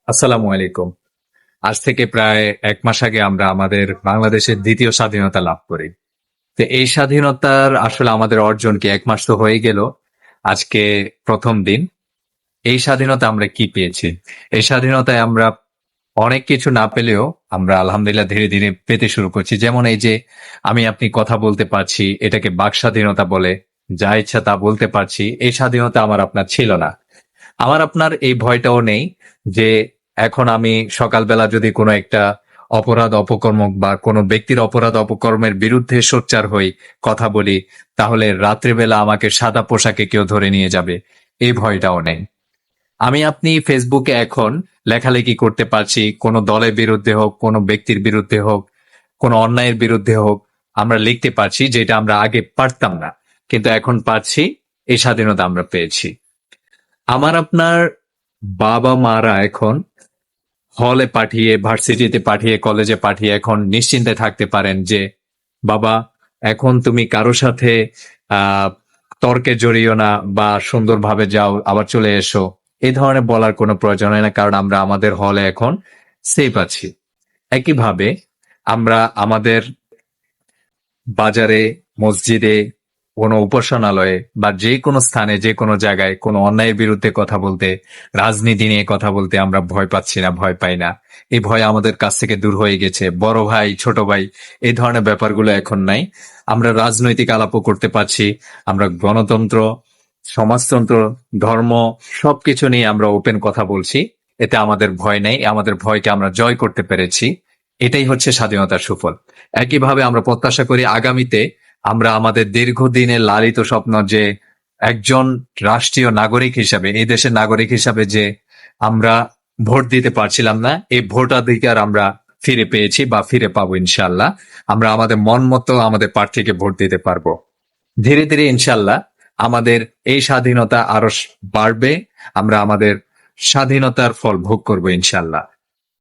আসসালামু আলাইকুম। আজ থেকে প্রায় ১ মাস আগে আমরা আমাদের বাংলাদেশের ২য় স্বাধীনতা লাভ করি। তো এই স্বাধীনতার আসলে আমাদের অর্জন কি ১ মাস তো হয়ে গেল। আজকে ১ম দিন। এই স্বাধীনতা আমরা কি পেয়েছি? এই স্বাধীনতায় আমরা অনেক কিছু না পেলেও আমরা আলহামদুলিল্লাহ ধীরে, ধীরে পেতে শুরু করছি। যেমন এই যে আমি আপনি কথা বলতে পারছি, এটাকে বাক স্বাধীনতা বলে। যা ইচ্ছা তা বলতে পারছি। এই স্বাধীনতা আমার আপনার ছিল না। আমার আপনার এই ভয়টাও নেই যে এখন আমি সকালবেলা যদি কোনো একটা অপরাধ অপকর্ম বা কোনো ব্যক্তির অপরাধ অপকর্মের বিরুদ্ধে সোচ্চার হই, কথা বলি, তাহলে রাত্রিবেলা আমাকে সাদা পোশাকে কেউ ধরে নিয়ে যাবে। এই ভয়টাও নেই। আমি আপনি ফেসবুকে এখন লেখালেখি করতে পারছি, কোনো দলের বিরুদ্ধে হোক, কোনো ব্যক্তির বিরুদ্ধে হোক, কোনো অন্যায়ের বিরুদ্ধে হোক, আমরা লিখতে পারছি যেটা আমরা আগে পারতাম না। কিন্তু এখন পারছি, এই স্বাধীনতা আমরা পেয়েছি। আমার আপনার বাবা-মারা এখন হলে পাঠিয়ে, ভার্সিটিতে পাঠিয়ে, কলেজে পাঠিয়ে এখন নিশ্চিন্তে থাকতে পারেন যে, "বাবা, এখন তুমি কারো সাথে আ তর্কে জড়িও না বা সুন্দরভাবে যাও, আবার চলে এসো।" এই ধরনের বলার কোনো প্রয়োজন হয় না। কারণ আমরা আমাদের হলে এখন সেফ আছি। একইভাবে আমরা আমাদের বাজারে, মসজিদে, কোনো উপাসনালয়ে বা যেকোনো স্থানে যেকোনো জায়গায় কোনো অন্যায়ের বিরুদ্ধে কথা বলতে, রাজনীতি নিয়ে কথা বলতে আমরা ভয় পাচ্ছি না, ভয় পাই না। এই ভয় আমাদের কাছ থেকে দূর হয়ে গেছে। বড় ভাই, ছোট ভাই এই ধরনের ব্যাপারগুলো এখন নাই। আমরা রাজনৈতিক আলাপও করতে পারছি। আমরা গণতন্ত্র, সমাজতন্ত্র, ধর্ম সবকিছু নিয়ে আমরা ওপেন কথা বলছি। এতে আমাদের ভয় নেই। আমাদের ভয়কে আমরা জয় করতে পেরেছি। এটাই হচ্ছে স্বাধীনতার সুফল। একইভাবে আমরা প্রত্যাশা করি আগামীতে আমরা আমাদের দীর্ঘদিনের লালিত স্বপ্ন যে একজন রাষ্ট্রীয় নাগরিক হিসাবে, এই দেশের নাগরিক হিসাবে যে আমরা ভোট দিতে পারছিলাম না, এই ভোটাধিকার আমরা ফিরে পেয়েছি বা ফিরে পাবো ইনশাল্লাহ। আমরা আমাদের মন মতো আমাদের প্রার্থীকে ভোট দিতে পারবো। ধীরে ধীরে ইনশাল্লাহ আমাদের এই স্বাধীনতা আরো বাড়বে। আমরা আমাদের স্বাধীনতার ফল ভোগ করবো ইনশাল্লাহ।